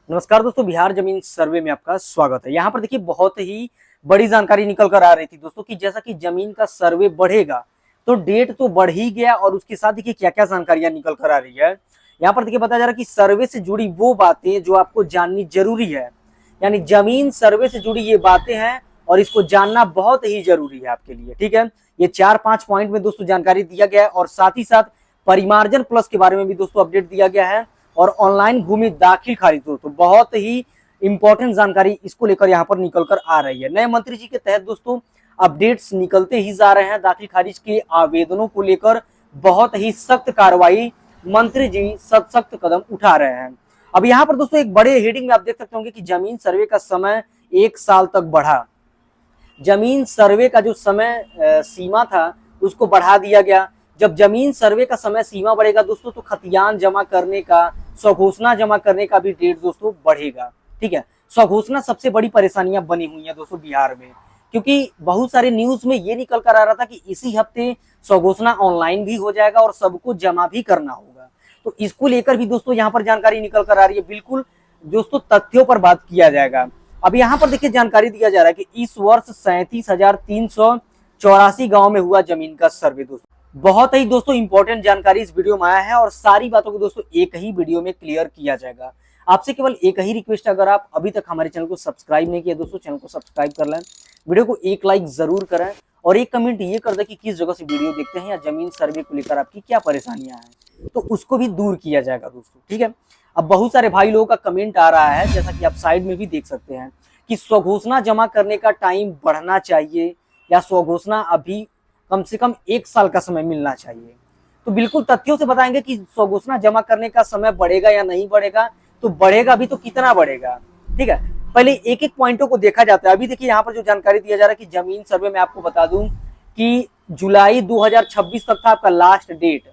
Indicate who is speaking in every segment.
Speaker 1: नमस्कार दोस्तों, बिहार जमीन सर्वे में आपका स्वागत है। यहाँ पर देखिए बहुत ही बड़ी जानकारी निकल कर आ रही थी दोस्तों कि जैसा कि जमीन का सर्वे बढ़ेगा तो डेट तो बढ़ ही गया और उसके साथ देखिए क्या क्या जानकारियां निकल कर आ रही है। यहाँ पर देखिए बताया जा रहा है कि सर्वे से जुड़ी वो बातें जो आपको जाननी जरूरी है, यानी जमीन सर्वे से जुड़ी ये बातें हैं और इसको जानना बहुत ही जरूरी है आपके लिए। ठीक है, ये 4-5 पॉइंट में दोस्तों जानकारी दिया गया है और साथ ही साथ परिमार्जन प्लस के बारे में भी दोस्तों अपडेट दिया गया है और ऑनलाइन भूमि दाखिल खारिज दोस्तों बहुत ही इंपॉर्टेंट जानकारी इसको लेकर यहाँ पर निकल कर आ रही है। नए मंत्री जी के तहत दोस्तों अपडेट्स निकलते ही जा रहे हैं। दाखिल खारिज के आवेदनों को लेकर बहुत ही सख्त कार्रवाई मंत्री जी सख्त कदम उठा रहे हैं। अब यहाँ पर दोस्तों एक बड़े हेडिंग में आप देख सकते होंगे कि जमीन सर्वे का समय 1 साल तक बढ़ा। जमीन सर्वे का जो समय सीमा था उसको बढ़ा दिया गया। जब जमीन सर्वे का समय सीमा बढ़ेगा दोस्तों तो खतियान जमा करने का, स्वघोषणा जमा करने का भी डेट दोस्तों बढ़ेगा। ठीक है, स्वघोषणा सबसे बड़ी परेशानियां बनी हुई हैं दोस्तों बिहार में, क्योंकि बहुत सारे न्यूज में ये निकल कर आ रहा था कि इसी हफ्ते स्वघोषणा ऑनलाइन भी हो जाएगा और सबको जमा भी करना होगा। तो इसको लेकर भी दोस्तों यहाँ पर जानकारी निकल कर आ रही है। बिल्कुल दोस्तों तथ्यों पर बात किया जाएगा। अब यहाँ पर देखिए जानकारी दिया जा रहा है कि इस वर्ष 37,384 गांव में हुआ जमीन का सर्वे दोस्तों। बहुत ही दोस्तों इंपॉर्टेंट जानकारी इस वीडियो में आया है और सारी बातों को दोस्तों एक ही वीडियो में क्लियर किया जाएगा। आपसे केवल एक ही रिक्वेस्ट है, अगर आप अभी तक हमारे चैनल को सब्सक्राइब नहीं किया दोस्तों, चैनल को सब्सक्राइब कर लें, वीडियो को एक लाइक जरूर करें और एक कमेंट ये कर दें कि किस जगह से वीडियो देखते हैं या जमीन सर्वे को लेकर आपकी क्या परेशानियां हैं, तो उसको भी दूर किया जाएगा दोस्तों। ठीक है, अब बहुत सारे भाई लोगों का कमेंट आ रहा है, जैसा कि आप साइड में भी देख सकते हैं, कि स्वघोषणा जमा करने का टाइम बढ़ना चाहिए या स्वघोषणा अभी कम से कम 1 साल का समय मिलना चाहिए। तो बिल्कुल तथ्यों से बताएंगे कि स्वघोषणा जमा करने का समय बढ़ेगा या नहीं बढ़ेगा। तो बढ़ेगा भी तो कितना बढ़ेगा। ठीक है, पहले एक एक पॉइंटों को देखा जाता है। अभी देखिए यहाँ पर जो जानकारी दिया जा रहा है कि जमीन सर्वे में आपको बता दूं कि जुलाई 2026 तक था आपका लास्ट डेट,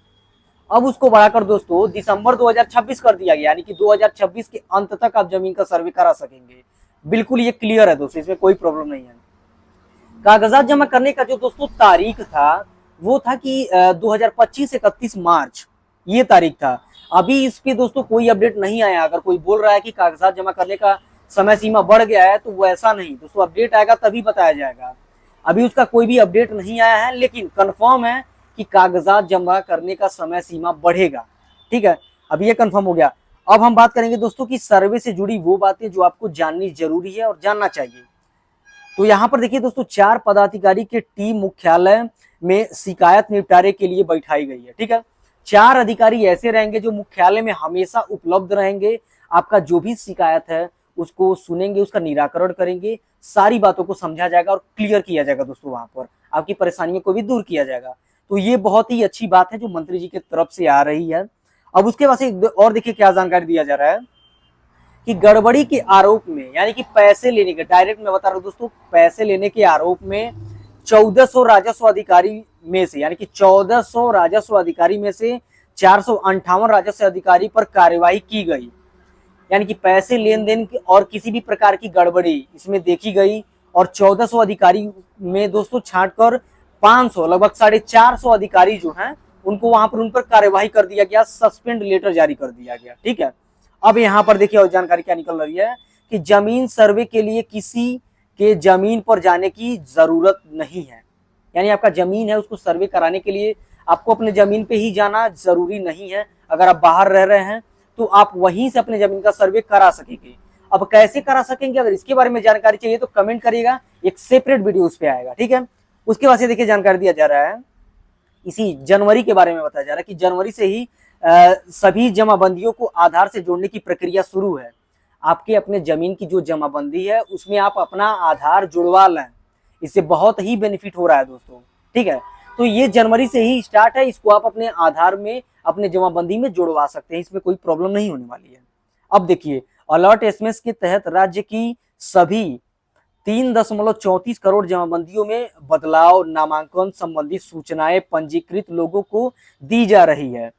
Speaker 1: अब उसको बढ़ाकर दोस्तों दिसंबर 2026 कर दिया गया, यानी कि 2026 के अंत तक आप जमीन का सर्वे करा सकेंगे। बिल्कुल ये क्लियर है दोस्तों, इसमें कोई प्रॉब्लम नहीं है। कागजात जमा करने का जो दोस्तों तारीख था वो था कि 2025 31 मार्च ये तारीख था। अभी इस पे दोस्तों कोई अपडेट नहीं आया। अगर कोई बोल रहा है कि कागजात जमा करने का समय सीमा बढ़ गया है तो वो ऐसा नहीं दोस्तों, अपडेट आएगा तभी बताया जाएगा। अभी उसका कोई भी अपडेट नहीं आया है, लेकिन कंफर्म है कि कागजात जमा करने का समय सीमा बढ़ेगा। ठीक है, अब ये कंफर्म हो गया। अब हम बात करेंगे दोस्तों कि सर्वे से जुड़ी वो बातें जो आपको जाननी जरूरी है और जानना चाहिए। तो यहाँ पर देखिए दोस्तों 4 पदाधिकारी के टीम मुख्यालय में शिकायत निपटारे के लिए बैठाई गई है। ठीक है, 4 अधिकारी ऐसे रहेंगे जो मुख्यालय में हमेशा उपलब्ध रहेंगे। आपका जो भी शिकायत है उसको सुनेंगे, उसका निराकरण करेंगे, सारी बातों को समझा जाएगा और क्लियर किया जाएगा दोस्तों। वहां पर आपकी परेशानियों को भी दूर किया जाएगा। तो ये बहुत ही अच्छी बात है जो मंत्री जी की तरफ से आ रही है। अब उसके बाद से और देखिए क्या जानकारी दिया जा रहा है कि गड़बड़ी के आरोप में, यानी कि पैसे लेने के, डायरेक्ट मैं बता रहा हूं दोस्तों, पैसे लेने के आरोप में 1400 राजस्व अधिकारी में से, यानी कि 1400 राजस्व अधिकारी में से 458 राजस्व अधिकारी पर कार्यवाही की गई। यानी कि पैसे लेन देन की और किसी भी प्रकार की गड़बड़ी इसमें देखी गई और 1400 अधिकारी में दोस्तों छांटकर 500 लगभग 450 अधिकारी जो हैं उनको वहां पर उन पर कार्यवाही कर दिया गया, सस्पेंड लेटर जारी कर दिया गया। ठीक है, अब यहाँ पर देखिए और जानकारी क्या निकल रही है कि जमीन सर्वे के लिए किसी के जमीन पर जाने की जरूरत नहीं है। यानी आपका जमीन है उसको सर्वे कराने के लिए आपको अपने जमीन पे ही जाना जरूरी नहीं है। अगर आप बाहर रह रहे हैं तो आप वहीं से अपने जमीन का सर्वे करा सकेंगे। अब कैसे करा सकेंगे, अगर इसके बारे में जानकारी चाहिए तो कमेंट करिएगा, एक सेपरेट वीडियो उस पर आएगा। ठीक है, उसके बाद से देखिए जानकारी दिया जा रहा है, इसी जनवरी के बारे में बताया जा रहा है कि जनवरी से ही सभी जमाबंदियों को आधार से जोड़ने की प्रक्रिया शुरू है। आपके अपने जमीन की जो जमाबंदी है उसमें आप अपना आधार जुड़वा लें, इससे बहुत ही बेनिफिट हो रहा है दोस्तों। ठीक है, तो ये जनवरी से ही स्टार्ट है, इसको आप अपने आधार में अपने जमाबंदी में जुड़वा सकते हैं, इसमें कोई प्रॉब्लम नहीं होने वाली है। अब देखिए अलर्ट एसएमएस के तहत राज्य की सभी 3.34 करोड़ जमाबंदियों में बदलाव नामांकन संबंधी सूचनाएं पंजीकृत लोगों को दी जा रही है।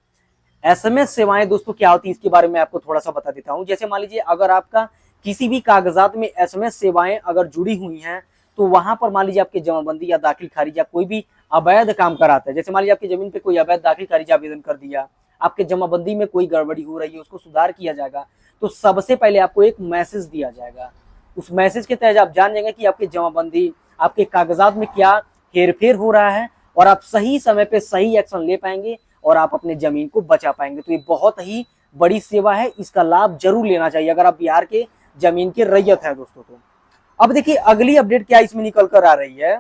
Speaker 1: एसएमएस सेवाएं दोस्तों क्या होती है इसके बारे में आपको थोड़ा सा बता देता हूं। जैसे मान लीजिए अगर आपका किसी भी कागजात में एसएमएस सेवाएं अगर जुड़ी हुई हैं तो वहां पर मान लीजिए आपकी जमाबंदी या दाखिल खारिज या कोई भी अवैध काम कराता है, जैसे मान लीजिए आपकी जमीन पे कोई अवैध दाखिल खारिज आवेदन कर दिया, आपके जमाबंदी में कोई गड़बड़ी हो रही है, उसको सुधार किया जाएगा, तो सबसे पहले आपको एक मैसेज दिया जाएगा। उस मैसेज के तहत आप जान जाएंगे कि आपकी जमाबंदी, आपके कागजात में क्या हेरफेर हो रहा है, और आप सही समय पे सही एक्शन ले पाएंगे और आप अपने जमीन को बचा पाएंगे। तो ये बहुत ही बड़ी सेवा है, इसका लाभ जरूर लेना चाहिए अगर आप बिहार के जमीन के रैयत है दोस्तों। तो अब देखिए अगली अपडेट क्या इसमें निकल कर आ रही है।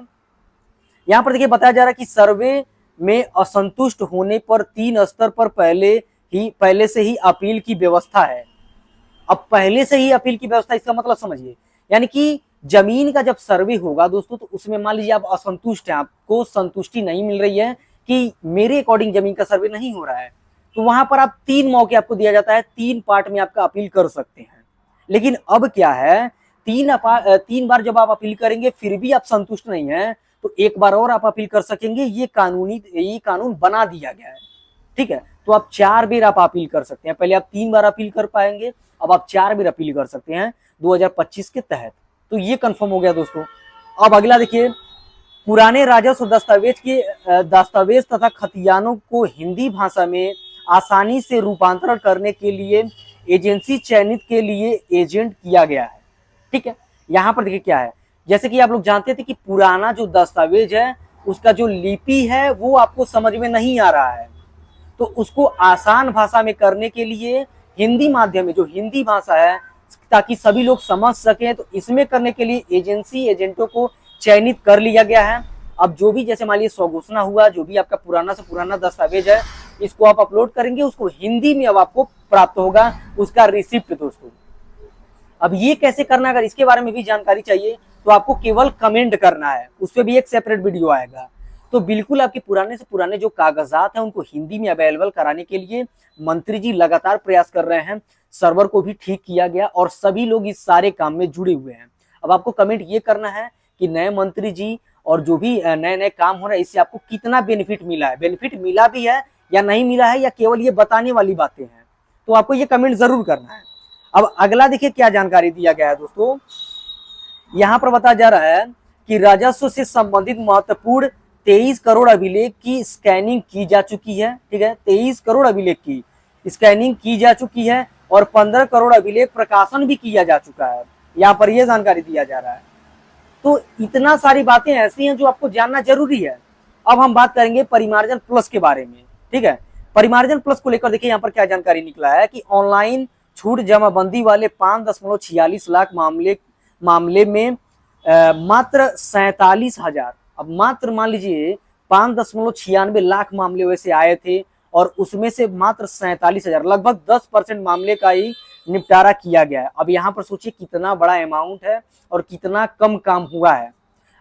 Speaker 1: यहाँ पर देखिए बताया जा रहा है कि सर्वे में असंतुष्ट होने पर 3 स्तर पर पहले से ही अपील की व्यवस्था है। अब पहले से ही अपील की व्यवस्था, इसका मतलब समझिए, यानी कि जमीन का जब सर्वे होगा दोस्तों, तो उसमें मान लीजिए आप असंतुष्ट हैं, आपको संतुष्टि नहीं मिल रही है कि मेरे अकॉर्डिंग जमीन का सर्वे नहीं हो रहा है, तो वहां पर आप 3 मौके आपको दिया जाता है, 3 पार्ट में आपका अपील कर सकते हैं। लेकिन अब क्या है, 3 बार जब आप अपील करेंगे फिर भी आप संतुष्ट नहीं है, तो एक बार और आप अपील कर सकेंगे। ये कानून बना दिया गया है, ठीक है। तो आप 4 बार आप अपील कर सकते हैं। पहले आप 3 बार अपील कर पाएंगे, अब आप 4 बार अपील कर सकते हैं 2025 के तहत। तो ये कंफर्म हो गया दोस्तों। अब अगला देखिए, पुराने राजस्व दस्तावेज तथा खतियानों को हिंदी भाषा में आसानी से रूपांतरण करने के लिए एजेंसी चयनित के लिए एजेंट किया गया है, ठीक है। यहाँ पर देखिए क्या है, जैसे कि आप लोग जानते थे कि पुराना जो दस्तावेज है उसका जो लिपि है वो आपको समझ में नहीं आ रहा है, तो उसको आसान भाषा में करने के लिए हिंदी माध्यम में, जो हिंदी भाषा है, ताकि सभी लोग समझ सकें, तो इसमें करने के लिए एजेंटों को चयनित कर लिया गया है। अब जो भी, जैसे मान लीजिए स्वघोषणा हुआ, जो भी आपका पुराना से पुराना दस्तावेज है, इसको आप अपलोड करेंगे, उसको हिंदी में अब आपको प्राप्त होगा उसका रिसिप्ट दोस्तों। अब ये कैसे करना है, अगर इसके बारे में भी जानकारी चाहिए तो आपको केवल कमेंट करना है, उस पर भी एक सेपरेट वीडियो आएगा। तो बिल्कुल आपके पुराने से पुराने जो कागजात हैं उनको हिंदी में अवेलेबल कराने के लिए मंत्री जी लगातार प्रयास कर रहे हैं। सर्वर को भी ठीक किया गया और सभी लोग इस सारे काम में जुड़े हुए हैं। अब आपको कमेंट ये करना है कि नए मंत्री जी और जो भी नए नए काम हो रहे हैं, इससे आपको कितना बेनिफिट मिला है, बेनिफिट मिला भी है या नहीं मिला है, या केवल ये बताने वाली बातें हैं, तो आपको ये कमेंट जरूर करना है। अब अगला देखिए क्या जानकारी दिया गया है दोस्तों। यहाँ पर बताया जा रहा है कि राजस्व से संबंधित महत्वपूर्ण 23 करोड़ अभिलेख की स्कैनिंग की जा चुकी है, ठीक है। 23 करोड़ अभिलेख की स्कैनिंग की जा चुकी है और 15 करोड़ अभिलेख प्रकाशन भी किया जा चुका है। यहाँ पर यह जानकारी दिया जा रहा है। तो इतना सारी बातें ऐसी हैं जो आपको जानना जरूरी है। अब हम बात करेंगे परिमार्जन प्लस के बारे में, ठीक है। परिमार्जन प्लस को लेकर देखिए यहाँ पर क्या जानकारी निकला है कि ऑनलाइन छूट जमाबंदी वाले 5.46 लाख मामले में मात्र 47,000, अब मात्र मान लीजिए 5.96 लाख मामले वैसे आए थे और उसमें से मात्र 47,000, लगभग 10% मामले का ही निपटारा किया गया है। अब यहाँ पर सोचिए कितना बड़ा अमाउंट है और कितना कम काम हुआ है।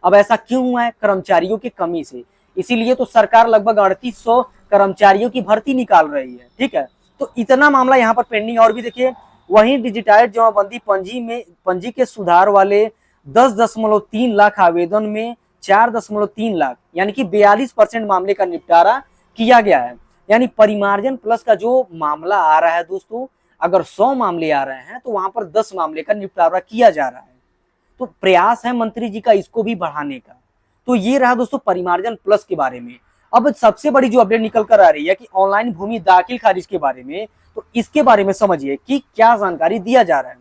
Speaker 1: अब ऐसा क्यों हुआ है? कर्मचारियों की कमी से। इसीलिए तो सरकार लगभग 3800 कर्मचारियों की भर्ती निकाल रही है, ठीक है। तो इतना मामला यहाँ पर पेंडिंग। और भी देखिए, वहीं डिजिटाइज जमाबंदी पंजी के सुधार वाले 10.3 लाख आवेदन में 4.3 लाख यानी कि 42% मामले का निपटारा किया गया है। यानी परिमार्जन प्लस का जो मामला आ रहा है दोस्तों, अगर 100 मामले आ रहे हैं तो वहां पर 10 मामले का निपटारा किया जा रहा है। तो प्रयास है मंत्री जी का इसको भी बढ़ाने का। तो ये रहा दोस्तों परिमार्जन प्लस के बारे में। अब सबसे बड़ी जो अपडेट निकल कर आ रही है कि ऑनलाइन भूमि दाखिल खारिज के बारे में, तो इसके बारे में समझिए कि क्या जानकारी दिया जा रहा है।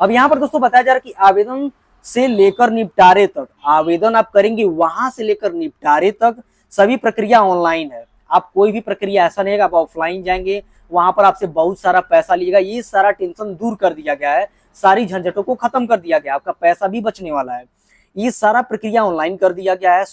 Speaker 1: अब यहाँ पर दोस्तों बताया जा रहा है कि आवेदन से लेकर निपटारे तक, आवेदन आप करेंगे वहां से लेकर निपटारे तक सभी प्रक्रिया ऑनलाइन है। आप कोई भी प्रक्रिया ऐसा नहीं है कि आप ऑफलाइन जाएंगे, वहां पर आपसे बहुत सारा पैसा लिएगा। ये सारा टेंशन दूर कर दिया गया है, सारी झंझटों को खत्म कर दिया गया, आपका पैसा भी बचने वाला है। ये सारा प्रक्रिया ऑनलाइन कर दिया गया है।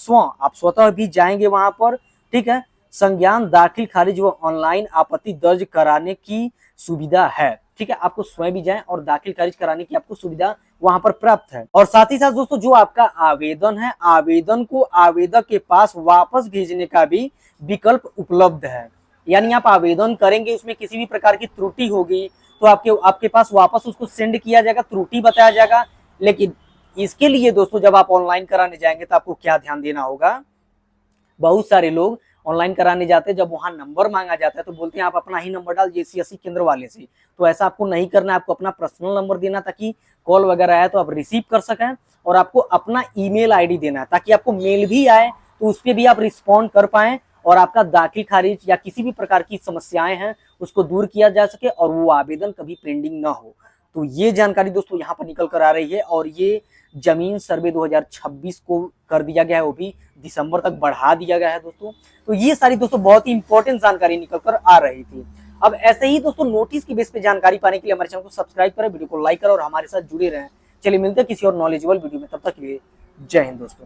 Speaker 1: आप स्वतः भी जाएंगे वहां पर, ठीक है। संज्ञान दाखिल खारिज व ऑनलाइन आपत्ति दर्ज कराने की सुविधा है, ठीक है। आपको स्वयं भी जाएं और दाखिल खारिज कराने की आपको सुविधा वहां पर प्राप्त है। और साथ ही साथ दोस्तों जो आपका आवेदन है, आवेदन को आवेदक के पास वापस भेजने का भी विकल्प उपलब्ध है। यानी आप आवेदन करेंगे, उसमें किसी भी प्रकार की त्रुटि होगी तो आपके पास वापस उसको सेंड किया जाएगा, त्रुटि बताया जाएगा। लेकिन इसके लिए दोस्तों जब आप ऑनलाइन कराने जाएंगे तो आपको क्या ध्यान देना होगा, बहुत सारे लोग ऑनलाइन कराने जाते हैं, जब वहां नंबर मांगा जाता है तो बोलते हैं आप अपना ही नंबर डाल JCSC केंद्र वाले से। तो ऐसा आपको नहीं करना है, आपको अपना पर्सनल नंबर देना ताकि कॉल वगैरह आए तो आप रिसीव कर सकें और आपको अपना ईमेल आईडी देना है, ताकि आपको मेल भी आए तो उस पर भी आप रिस्पॉन्ड कर पाए और आपका दाखिल खारिज या किसी भी प्रकार की समस्याएं हैं उसको दूर किया जा सके और वो आवेदन कभी पेंडिंग ना हो। तो ये जानकारी दोस्तों यहाँ पर निकल कर आ रही है, और ये जमीन सर्वे 2026 को कर दिया गया है, वो भी दिसंबर तक बढ़ा दिया गया है दोस्तों। तो ये सारी दोस्तों बहुत ही इंपॉर्टेंट जानकारी निकल कर आ रही थी। अब ऐसे ही दोस्तों नोटिस की बेस पे जानकारी पाने के लिए हमारे चैनल को सब्सक्राइब करें, वीडियो को लाइक करें और हमारे साथ जुड़े रहें। चलिए मिलते हैं किसी और नॉलेजेबल वीडियो में, तब तक के लिए जय हिंद दोस्तों।